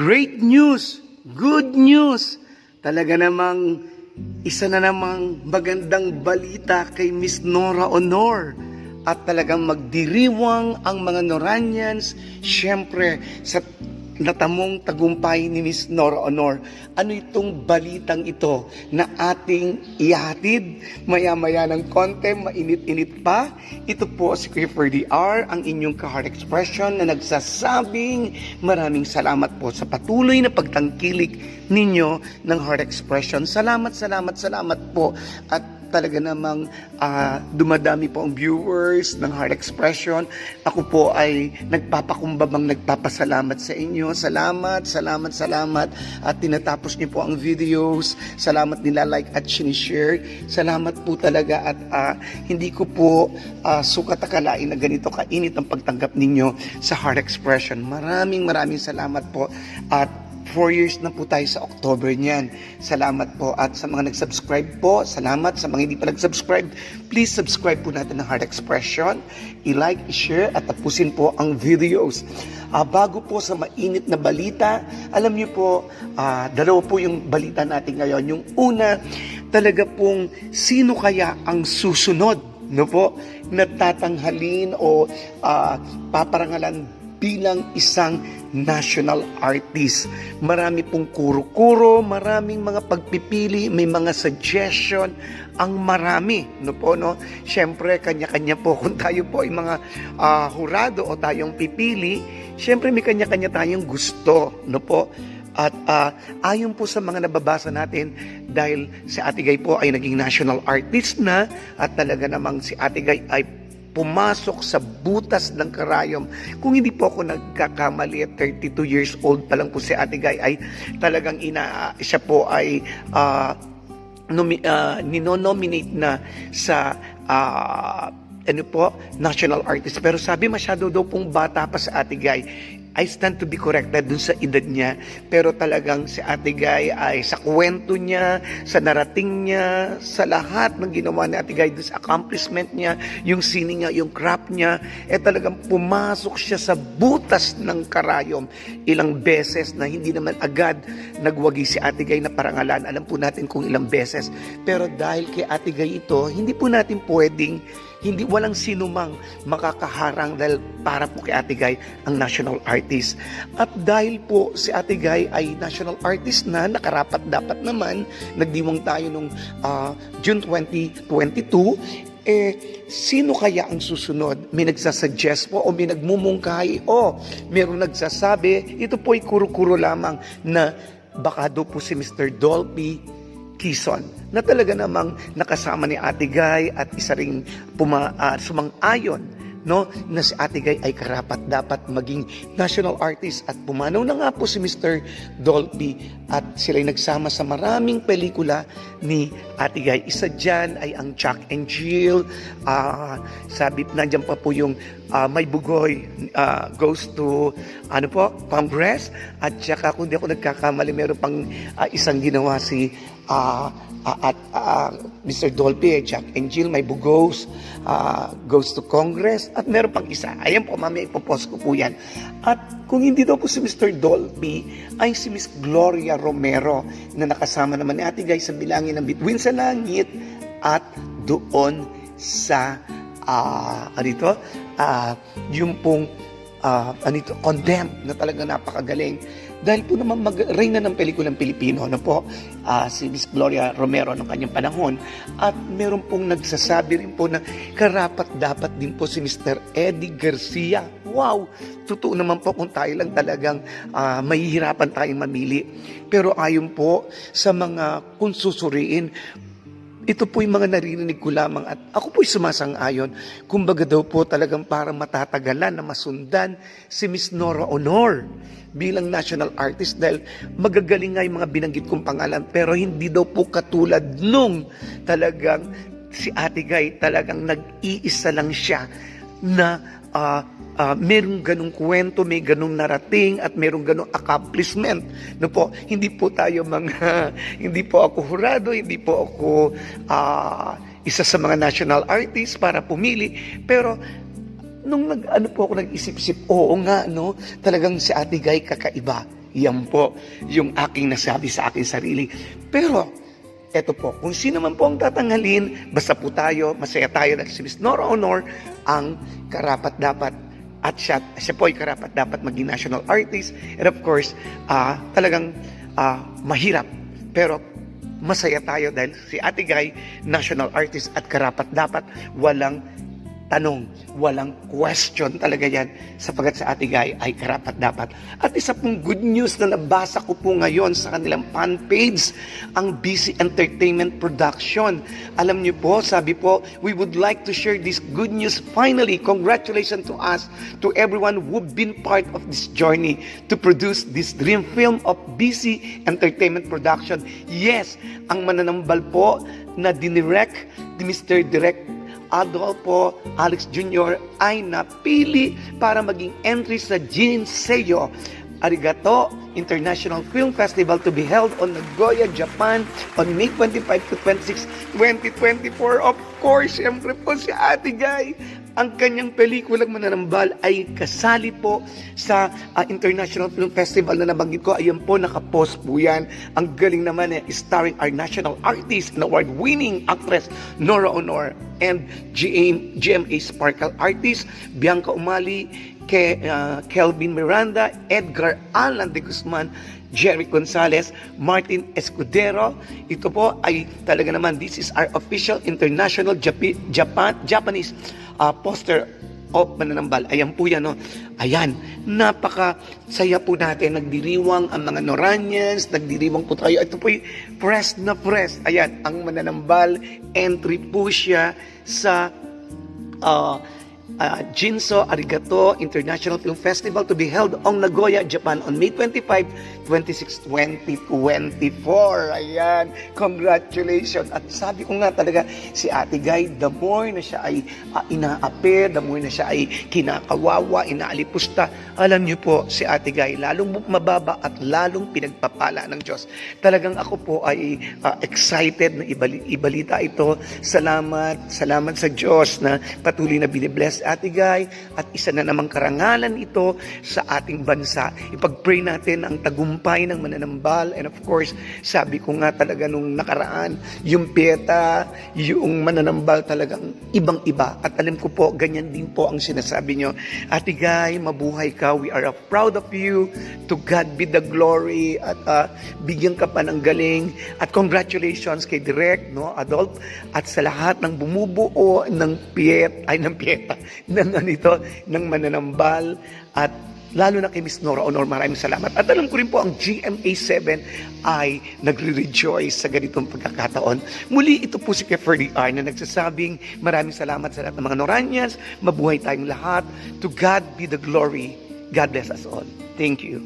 Great news! Good news! Talaga namang isa na namang magandang balita kay Miss Nora Honor. At talagang magdiriwang ang mga Noranians, syempre, sa natamong tagumpay ni Miss Nora Honor. Ano itong balitang ito na ating ihatid maya-maya ng konti, mainit-init pa? Ito po si Clifford DR, ang inyong ka-heart expression na nagsasabing maraming salamat po sa patuloy na pagtangkilik ninyo ng heart expression. Salamat po. At talaga namang dumadami po ang viewers ng heart expression. Ako po ay nagpapakumbabang nagpapasalamat sa inyo. Salamat. At tinatapos niyo po ang videos. Salamat nila like at sinishare. Salamat po talaga at hindi ko po sukat akalain na ganito kainit ang pagtanggap ninyo sa heart expression. Maraming salamat po. At 4 years na po tayo sa October niyan. Salamat po. At sa mga nag-subscribe po, salamat. Sa mga hindi pa nag-subscribe, please subscribe po natin ng Heart Expression. I-like, i-share at tapusin po ang videos. Bago po sa mainit na balita, alam niyo po, dalawa po yung balita natin ngayon. Yung una, talaga pong sino kaya ang susunod, no po, natatanghalin o paparangalan bilang isang national artist. Marami pong kuro-kuro, maraming mga pagpipili, may mga suggestion, ang marami, no po, no? Siyempre, kanya-kanya po, kung tayo po ay mga hurado o tayong pipili, siyempre may kanya-kanya tayong gusto, no po? At ayon po sa mga nababasa natin, dahil si Ate Guy po ay naging national artist na, at talaga namang si Ate Guy ay pumasok sa butas ng karayom. Kung hindi po ako nagkakamali, at 32 years old pa lang po si Ate Guy, ay talagang siya po ay ninonominate na sa national artist. Pero sabi masyado daw pong bata pa sa Ate Guy. I stand to be corrected dun sa edad niya. Pero talagang si Ate Guy ay sa kwento niya, sa narating niya, sa lahat ng ginawa ni Ate Guy, dun sa accomplishment niya, yung sining niya, yung craft niya, talagang pumasok siya sa butas ng karayom. Ilang beses na hindi naman agad nagwagi si Ate Guy na parangalan. Alam po natin kung ilang beses. Pero dahil kay Ate Guy ito, hindi po natin pwedeng, walang sinumang makakaharang dahil para po kay Ate Guy ang national artist. At dahil po si Ate Guy ay national artist na, nakarapat dapat naman, nagdiwang tayo nung June 2022, sino kaya ang susunod? May nagsasuggest po o may nagmumungkahi o mayroong nagsasabi, ito po ay kuro-kuro lamang na baka daw po si Mr. Dolphy Quezon, na talaga namang nakasama ni Ate Guy at isa ring sumang-ayon, no, na si Ate Guy ay karapat-dapat maging national artist. At pumanaw na nga po si Mr. Dolphy at sila'y nagsama sa maraming pelikula ni Ate Guy. Isa dyan ay ang Jack and Jill, nandiyan pa po yung May Bugoy goes to Congress, at saka kung di ako nagkakamali, meron pang isang ginawa si Mr. Dolphy, Jack and Jill, May Bugos goes to Congress, at meron pang isa. Ayan po, mamaya ipopost ko po yan. At kung hindi daw po si Mr. Dolphy, ay si Miss Gloria Romero, na nakasama naman ni Ate Guy sa bilangin ng Bituin sa Langit at doon sa yung pong Condemned, na talaga napakagaling. Dahil po naman mag-reyna ng pelikulang Pilipino, si Miss Gloria Romero ng kanyang panahon. At meron pong nagsasabi rin po na karapat-dapat din po si Mr. Eddie Garcia. Wow! Totoo naman po kung tayo lang talagang mahihirapan tayong mamili. Pero ayon po sa mga kung susuriin, ito po yung mga naririnig ko lamang at ako po'y sumasang-ayon. Kumbaga daw po talagang parang matatagalan na masundan si Miss Nora Honor bilang national artist dahil magagaling nga yung mga binanggit kong pangalan, pero hindi daw po katulad nung talagang si Ate Guy, talagang nag-iisa lang siya na merong ganong kwento, may ganong narating at merong ganong accomplishment. No po, hindi po tayo hindi po ako hurado, hindi po ako isa sa mga national artists para pumili, pero nung nag-isip-isip, oo nga, no, talagang si Ate Guy kakaiba. Yan po yung aking nasabi sa aking sarili. Pero, eto po, kung sino man po ang tatanghalin, basta po tayo, masaya tayo dahil si Miss Nora Honor ang karapat-dapat at siya po ay karapat-dapat maging national artist. And of course, talagang mahirap. Pero masaya tayo dahil si Ate Guy, national artist at karapat-dapat, walang tanong, walang question talaga yan sapagkat sa Ate Guy ay karapat-dapat. At isa pong good news na nabasa ko po ngayon sa kanilang fan page, ang BC Entertainment Production. Alam niyo po, sabi po, we would like to share this good news finally. Congratulations to us, to everyone who've been part of this journey to produce this dream film of BC Entertainment Production. Yes, ang mananambal po na dinirect ni Mr. Direct Adolfo Alex Jr. ay napili para maging entry sa Jinseo Arigato International Film Festival to be held on Nagoya, Japan on May 25 to 26, 2024. Of course, syempre po si Ate Guy, ang kanyang pelikulang Mananambal ay kasali po sa International Film Festival na nabanggit ko. Ayan po, nakapost po yan. Ang galing naman starring our national artist and award-winning actress Nora Honor and GMA Sparkle artist Bianca Umali, Kelvin Miranda, Edgar Alan de Guzman, Jerry Gonzalez, Martin Escudero. Ito po ay talaga naman, this is our official international Japanese poster of Mananambal. Ayan po yan, no? Ayan, napaka-saya po natin. Nagdiriwang ang mga Noranians, nagdiriwang po tayo. Ito po yung press na press. Ayan, ang Mananambal, entry po siya sa Jinseo Arigato International Film Festival to be held on Nagoya, Japan on May 25, 26, 2024. Ayan, congratulations. At sabi ko nga talaga, si Ate Guy, the more na siya ay ina-appear, the more na siya ay kinakawawa, inaalipusta, alam niyo po, si Ate Guy, lalong mababa at lalong pinagpapala ng Diyos. Talagang ako po ay excited na ibalita ito. Salamat sa Diyos na patuloy na binibless Ate Guy, at isa na namang karangalan ito sa ating bansa. Ipag-pray natin ang tagumpay ng Mananambal, and of course, sabi ko nga talaga nung nakaraan, yung Pieta, yung Mananambal talagang ibang-iba. At alam ko po, ganyan din po ang sinasabi nyo. Ate Guy, mabuhay ka. We are proud of you. To God be the glory. At bigyan ka pa ng galing. At congratulations kay Direk, no, Adolf, at sa lahat ng bumubuo ng Pieta, ng Mananambal, at lalo na kay Miss Nora Honor, maraming salamat. At alam ko rin po ang GMA7 ay nagre-rejoice sa ganitong pagkakataon. Muli, ito po si Keferdy R na nagsasabing maraming salamat sa lahat ng mga Noranians. Mabuhay tayong lahat. To God be the glory. God bless us all. Thank you.